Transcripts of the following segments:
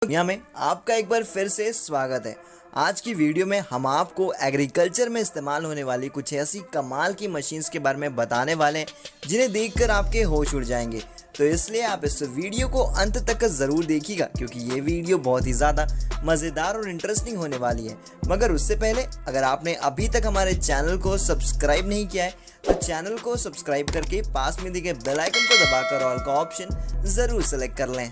दुनिया में आपका एक बार फिर से स्वागत है। आज की वीडियो में हम आपको एग्रीकल्चर में इस्तेमाल होने वाली कुछ ऐसी कमाल की मशीन्स के बारे में बताने वाले हैं जिन्हें देखकर आपके होश उड़ जाएंगे। तो इसलिए आप इस वीडियो को अंत तक ज़रूर देखिएगा क्योंकि ये वीडियो बहुत ही ज़्यादा मज़ेदार और इंटरेस्टिंग होने वाली है। मगर उससे पहले अगर आपने अभी तक हमारे चैनल को सब्सक्राइब नहीं किया है तो चैनल को सब्सक्राइब करके पास में दिए गए बेल आइकन को दबाकर ऑल का ऑप्शन ज़रूर सेलेक्ट कर लें।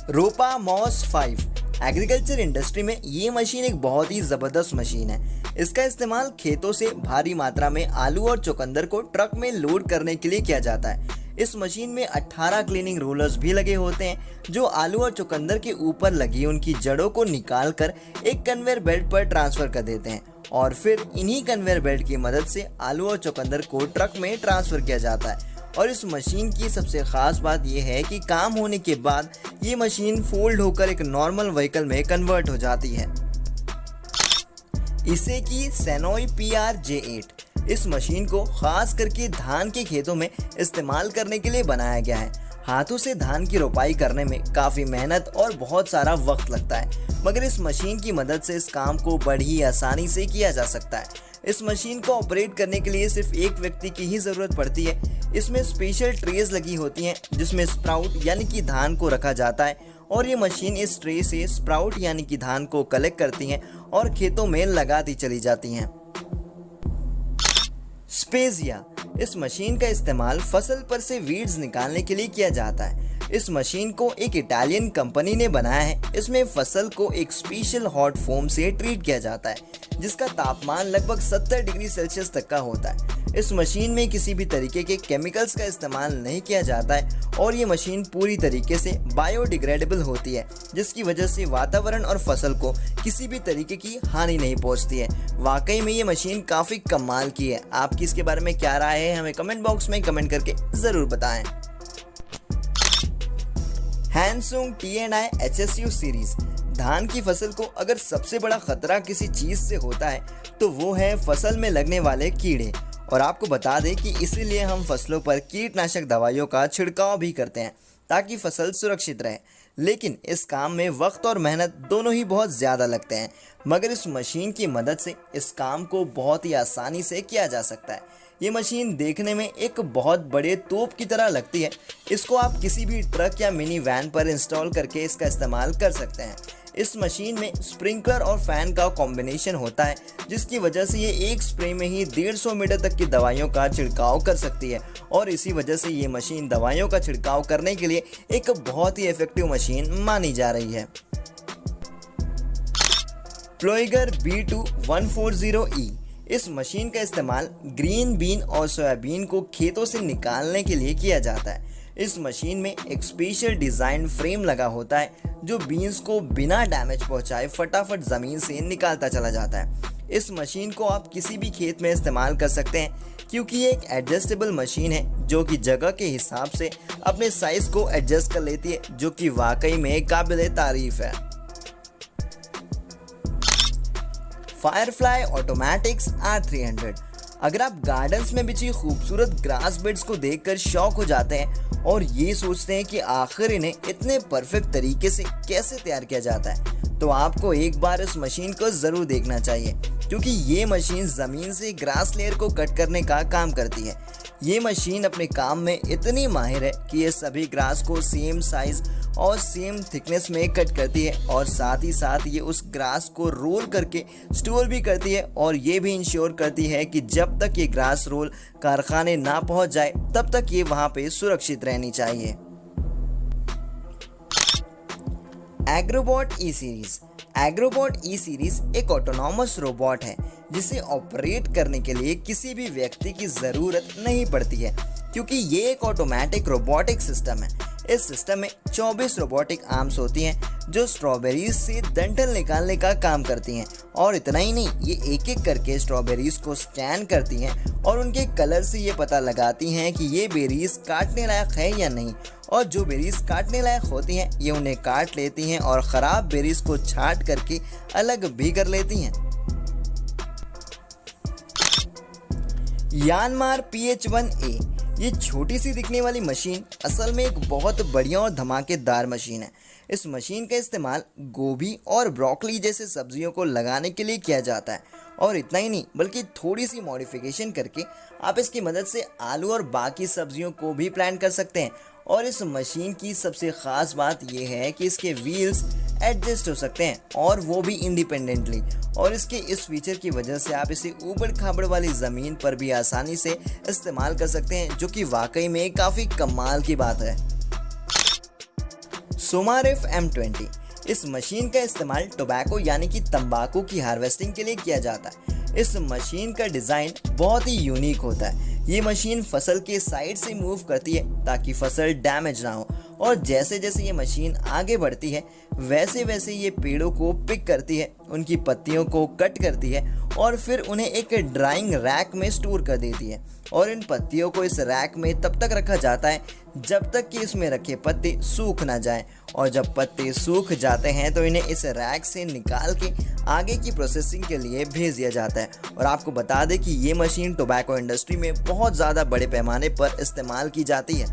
रोपा मॉस 5 एग्रीकल्चर इंडस्ट्री में ये मशीन एक बहुत ही ज़बरदस्त मशीन है। इसका इस्तेमाल खेतों से भारी मात्रा में आलू और चुकंदर को ट्रक में लोड करने के लिए किया जाता है। इस मशीन में 18 क्लीनिंग रोलर्स भी लगे होते हैं जो आलू और चुकंदर के ऊपर लगी उनकी जड़ों को निकाल कर एक कन्वेयर बेल्ट पर ट्रांसफर कर देते हैं और फिर इन्हीं कन्वेयर बेल्ट की मदद से आलू और चुकंदर को ट्रक में ट्रांसफर किया जाता है। और इस मशीन की सबसे ख़ास बात यह है कि काम होने के बाद ये मशीन फोल्ड होकर एक नॉर्मल व्हीकल में कन्वर्ट हो जाती है। इसे की सेनोई PR-J8 इस मशीन को खास करके धान के खेतों में इस्तेमाल करने के लिए बनाया गया है। हाथों से धान की रोपाई करने में काफ़ी मेहनत और बहुत सारा वक्त लगता है, मगर इस मशीन की मदद से इस काम को बड़ी आसानी से किया जा सकता है। इस मशीन को ऑपरेट करने के लिए सिर्फ एक व्यक्ति की ही ज़रूरत पड़ती है। इसमें स्पेशल ट्रेज लगी होती हैं जिसमें स्प्राउट यानी कि धान को रखा जाता है और ये मशीन इस ट्रे से स्प्राउट यानी कि धान को कलेक्ट करती हैं और खेतों में लगाती चली जाती हैं। स्पेजिया इस मशीन का इस्तेमाल फसल पर से वीड्स निकालने के लिए किया जाता है। इस मशीन को एक इटालियन कंपनी ने बनाया है। इसमें फसल को एक स्पेशल हॉट फोम से ट्रीट किया जाता है जिसका तापमान लगभग 70 डिग्री सेल्सियस तक का होता है। इस मशीन में किसी भी तरीके के केमिकल्स का इस्तेमाल नहीं किया जाता है और ये मशीन पूरी तरीके से बायोडिग्रेडेबल होती है जिसकी वजह से वातावरण और फसल को किसी भी तरीके की हानि नहीं पहुंचती है। वाकई में ये मशीन काफ़ी कमाल की है। आपकी इसके बारे में क्या राय है हमें कमेंट बॉक्स में कमेंट करके ज़रूर बताएं। हैंसुंग T&I HSU सीरीज धान की फसल को अगर सबसे बड़ा खतरा किसी चीज़ से होता है तो वो है फसल में लगने वाले कीड़े। और आपको बता दें कि इसीलिए हम फसलों पर कीटनाशक दवाइयों का छिड़काव भी करते हैं ताकि फसल सुरक्षित रहे। लेकिन इस काम में वक्त और मेहनत दोनों ही बहुत ज़्यादा लगते हैं, मगर इस मशीन की मदद से इस काम को बहुत ही आसानी से किया जा सकता है। ये मशीन देखने में एक बहुत बड़े तोप की तरह लगती है। इसको आप किसी भी ट्रक या मिनी वैन पर इंस्टॉल करके इसका इस्तेमाल कर सकते हैं। इस मशीन में स्प्रिंकलर और फैन का कॉम्बिनेशन होता है जिसकी वजह से ये एक स्प्रे में ही 150 मीटर तक की दवाइयों का छिड़काव कर सकती है और इसी वजह से ये मशीन दवाइयों का छिड़काव करने के लिए एक बहुत ही इफेक्टिव मशीन मानी जा रही है। प्लोइगर B2-140E इस मशीन का इस्तेमाल ग्रीन बीन और सोयाबीन को खेतों से निकालने के लिए किया जाता है। इस मशीन में एक स्पेशल डिज़ाइन फ्रेम लगा होता है जो बीन्स को बिना डैमेज पहुंचाए फटाफट ज़मीन से निकालता चला जाता है। इस मशीन को आप किसी भी खेत में इस्तेमाल कर सकते हैं क्योंकि ये एक एडजस्टेबल मशीन है जो कि जगह के हिसाब से अपने साइज़ को एडजस्ट कर लेती है, जो कि वाकई में काबिल तारीफ है। फायरफ्लाई ऑटोमेटिक्स R300 अगर आप गार्डन्स में बिछी खूबसूरत ग्रास बेड्स को देखकर शौक हो जाते हैं और ये सोचते हैं कि आखिर इन्हें इतने परफेक्ट तरीके से कैसे तैयार किया जाता है तो आपको एक बार इस मशीन को ज़रूर देखना चाहिए क्योंकि ये मशीन ज़मीन से ग्रास लेयर को कट करने का काम करती है। ये मशीन अपने काम में इतनी माहिर है कि ये सभी ग्रास को सेम साइज़ और सेम थिकनेस में कट करती है और साथ ही साथ ये उस ग्रास को रोल करके स्टोर भी करती है और ये भी इंश्योर करती है कि जब तक ये ग्रास रोल कारखाने ना पहुंच जाए तब तक ये वहां पे सुरक्षित रहनी चाहिए। एग्रोबॉट E सीरीज एक ऑटोनॉमस रोबोट है जिसे ऑपरेट करने के लिए किसी भी व्यक्ति की ज़रूरत नहीं पड़ती है क्योंकि ये एक ऑटोमेटिक रोबोटिक सिस्टम है। इस सिस्टम में 24 रोबोटिक आर्म्स होती हैं जो स्ट्रॉबेरीज से डंठल निकालने का काम करती हैं और इतना ही नहीं, ये एक एक करके स्ट्रॉबेरीज को स्कैन करती हैं और उनके कलर से ये पता लगाती हैं कि ये बेरीज काटने लायक है या नहीं, और जो बेरीज काटने लायक होती हैं ये उन्हें काट लेती हैं और ख़राब बेरीज को छांट करके अलग भी कर लेती हैं। यानमार PH1A ये छोटी सी दिखने वाली मशीन असल में एक बहुत बढ़िया और धमाकेदार मशीन है। इस मशीन का इस्तेमाल गोभी और ब्रोकली जैसे सब्जियों को लगाने के लिए किया जाता है और इतना ही नहीं बल्कि थोड़ी सी मॉडिफिकेशन करके आप इसकी मदद से आलू और बाकी सब्जियों को भी प्लांट कर सकते हैं। और इस मशीन की सबसे ख़ास बात यह है कि इसके व्हील्स एडजस्ट हो सकते हैं और वो भी इंडिपेंडेंटली, और इसके इस फीचर की वजह से आप इसे ऊबड़ खाबड़ वाली ज़मीन पर भी आसानी से इस्तेमाल कर सकते हैं, जो कि वाकई में काफ़ी कमाल की बात है। सोमारेफ M20 इस मशीन का इस्तेमाल टोबैको यानी कि तंबाकू की हार्वेस्टिंग के लिए किया जाता है। इस मशीन का डिज़ाइन बहुत ही यूनिक होता है। ये मशीन फसल के साइड से मूव करती है ताकि फसल डैमेज ना हो, और जैसे जैसे ये मशीन आगे बढ़ती है वैसे वैसे ये पेड़ों को पिक करती है, उनकी पत्तियों को कट करती है और फिर उन्हें एक ड्राइंग रैक में स्टोर कर देती है। और इन पत्तियों को इस रैक में तब तक रखा जाता है जब तक कि इसमें रखे पत्ते सूख ना जाएं, और जब पत्ते सूख जाते हैं तो इन्हें इस रैक से निकाल के आगे की प्रोसेसिंग के लिए भेज दिया जाता है। और आपको बता दें कि ये मशीन टोबैको इंडस्ट्री में बहुत ज़्यादा बड़े पैमाने पर इस्तेमाल की जाती है।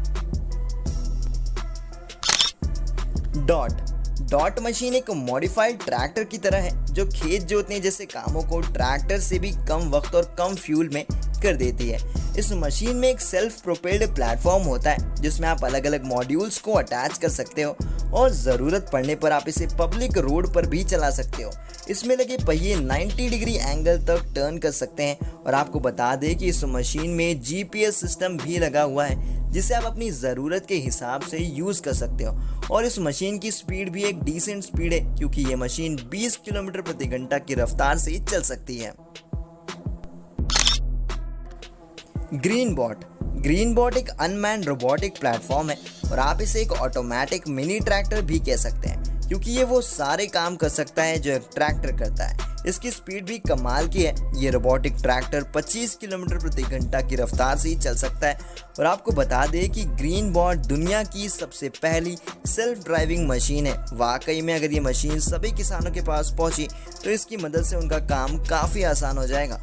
डॉट मशीन एक मॉडिफाइड ट्रैक्टर की तरह है जो खेत जोतने जैसे कामों को ट्रैक्टर से भी कम वक्त और कम फ्यूल में कर देती है। इस मशीन में एक सेल्फ प्रोपेल्ड प्लेटफॉर्म होता है जिसमें आप अलग अलग मॉड्यूल्स को अटैच कर सकते हो और ज़रूरत पड़ने पर आप इसे पब्लिक रोड पर भी चला सकते हो। इसमें लगे पहिए 90 डिग्री एंगल तक टर्न कर सकते हैं। और आपको बता दें कि इस मशीन में GPS सिस्टम भी लगा हुआ है जिसे आप अपनी ज़रूरत के हिसाब से यूज़ कर सकते हो। और इस मशीन की स्पीड भी एक डिसेंट स्पीड है क्योंकि ये मशीन 20 किलोमीटर प्रति घंटा की रफ्तार से चल सकती है। ग्रीन बॉट एक अनमैन्ड रोबोटिक प्लेटफॉर्म है और आप इसे एक ऑटोमेटिक मिनी ट्रैक्टर भी कह सकते हैं क्योंकि ये वो सारे काम कर सकता है जो एक ट्रैक्टर करता है। इसकी स्पीड भी कमाल की है। ये रोबोटिक ट्रैक्टर 25 किलोमीटर प्रति घंटा की रफ्तार से चल सकता है। और आपको बता दें कि ग्रीन बॉट दुनिया की सबसे पहली सेल्फ ड्राइविंग मशीन है। वाकई में अगर ये मशीन सभी किसानों के पास पहुंची तो इसकी मदद से उनका काम काफ़ी आसान हो जाएगा।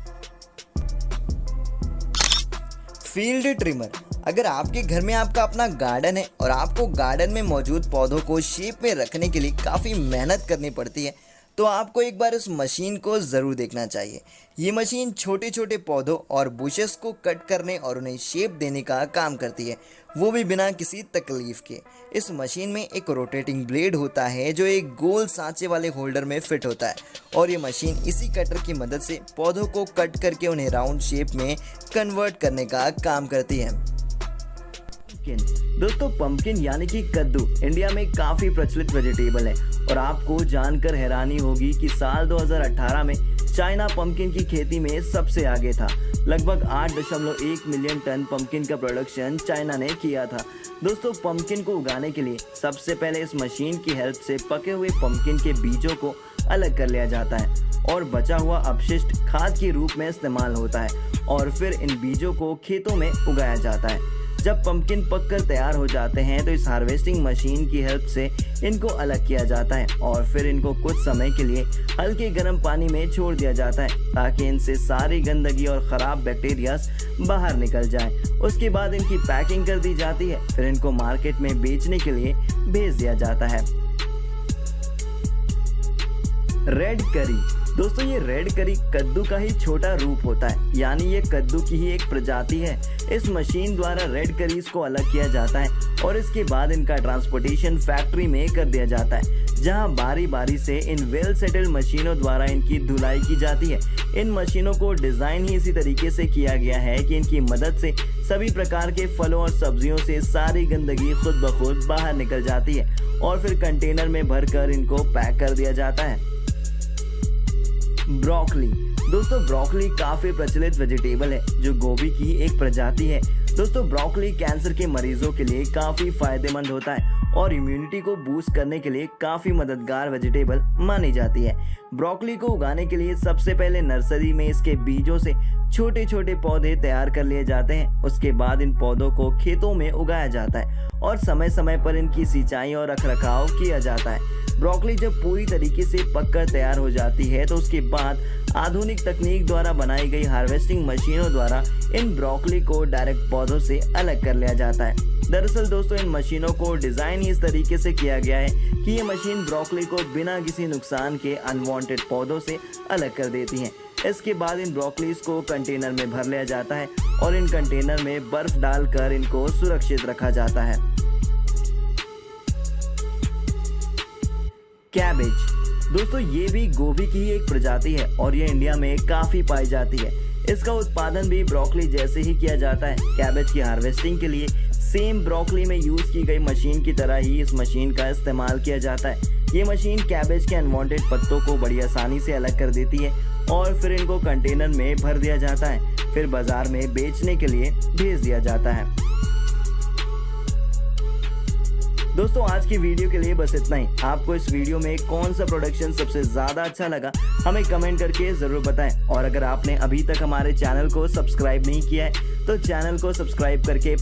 फील्ड ट्रिमर, अगर आपके घर में आपका अपना गार्डन है और आपको गार्डन में मौजूद पौधों को शेप में रखने के लिए काफ़ी मेहनत करनी पड़ती है तो आपको एक बार इस मशीन को ज़रूर देखना चाहिए। ये मशीन छोटे छोटे पौधों और बुशेस को कट करने और उन्हें शेप देने का काम करती है, वो भी बिना किसी तकलीफ के। इस मशीन में एक रोटेटिंग ब्लेड होता है जो एक गोल सांचे वाले होल्डर में फिट होता है और ये मशीन इसी कटर की मदद से पौधों को कट करके उन्हें राउंड शेप में कन्वर्ट करने का काम करती है। दोस्तों, पंपकिन यानी कि कद्दू इंडिया में काफ़ी प्रचलित वेजिटेबल है और आपको जानकर हैरानी होगी कि साल 2018 में चाइना पंपकिन की खेती में सबसे आगे था। लगभग 8.1 मिलियन टन पंपकिन का प्रोडक्शन चाइना ने किया था। दोस्तों, पंपकिन को उगाने के लिए सबसे पहले इस मशीन की हेल्प से पके हुए पंपकिन के बीजों को अलग कर लिया जाता है और बचा हुआ अपशिष्ट खाद के रूप में इस्तेमाल होता है और फिर इन बीजों को खेतों में उगाया जाता है। जब पंपकिन पककर तैयार हो जाते हैं तो इस हार्वेस्टिंग मशीन की हेल्प से इनको अलग किया जाता है और फिर इनको कुछ समय के लिए हल्के गर्म पानी में छोड़ दिया जाता है ताकि इनसे सारी गंदगी और ख़राब बैक्टीरियाज बाहर निकल जाए। उसके बाद इनकी पैकिंग कर दी जाती है, फिर इनको मार्केट में बेचने के लिए भेज दिया जाता है। रेड करी, दोस्तों ये रेड करी कद्दू का ही छोटा रूप होता है, यानी ये कद्दू की ही एक प्रजाति है। इस मशीन द्वारा रेड करीज को अलग किया जाता है और इसके बाद इनका ट्रांसपोर्टेशन फैक्ट्री में कर दिया जाता है जहां बारी बारी से इन वेल सेटल्ड मशीनों द्वारा इनकी धुलाई की जाती है। इन मशीनों को डिज़ाइन ही इसी तरीके से किया गया है कि इनकी मदद से सभी प्रकार के फलों और सब्जियों से सारी गंदगी खुद ब खुद बाहर निकल जाती है और फिर कंटेनर में भरकर इनको पैक कर दिया जाता है। ब्रोकली, दोस्तों ब्रोकली काफ़ी प्रचलित वेजिटेबल है जो गोभी की एक प्रजाति है। दोस्तों ब्रोकली कैंसर के मरीजों के लिए काफ़ी फायदेमंद होता है और इम्यूनिटी को बूस्ट करने के लिए काफ़ी मददगार वेजिटेबल मानी जाती है। ब्रोकली को उगाने के लिए सबसे पहले नर्सरी में इसके बीजों से छोटे छोटे पौधे तैयार कर लिए जाते हैं। उसके बाद इन पौधों को खेतों में उगाया जाता है और समय समय पर इनकी सिंचाई और रखरखाव किया जाता है। ब्रोकली जब पूरी तरीके से पककर तैयार हो जाती है तो उसके बाद आधुनिक तकनीक द्वारा बनाई गई हार्वेस्टिंग मशीनों द्वारा इन ब्रोकली को डायरेक्ट पौधों से अलग कर लिया जाता है। दरअसल दोस्तों, इन मशीनों को डिजाइन ही इस तरीके से किया गया है कि ये मशीन ब्रोकली को बिना किसी नुकसान के अनवांटेड पौधों से अलग कर देती हैं। इसके बाद इन ब्रोकलीज को कंटेनर में भर लिया जाता है और इन कंटेनर में बर्फ डालकर इनको सुरक्षित रखा जाता है। कैबेज दोस्तों, ये भी गोभी की ही एक प्रजाति है और ये इंडिया में काफी पाई जाती है। इसका उत्पादन भी ब्रोकली जैसे ही किया जाता है। कैबेज की हार्वेस्टिंग के लिए सेम ब्रोकली में यूज की गई मशीन की तरह ही इस मशीन का इस्तेमाल किया जाता है। ये मशीन कैबेज के अनवांटेड पत्तों को बड़ी आसानी से अलग कर देती है और फिर इनको कंटेनर में भर दिया जाता है, फिर बाजार में बेचने के लिए भेज दिया जाता है। दोस्तों, आज की वीडियो के लिए बस इतना ही। आपको इस वीडियो में कौन सा प्रोडक्शन सबसे ज्यादा अच्छा लगा हमें कमेंट करके जरूर बताएं। और अगर आपने अभी तक हमारे चैनल को सब्सक्राइब नहीं किया है तो चैनल को सब्सक्राइब करके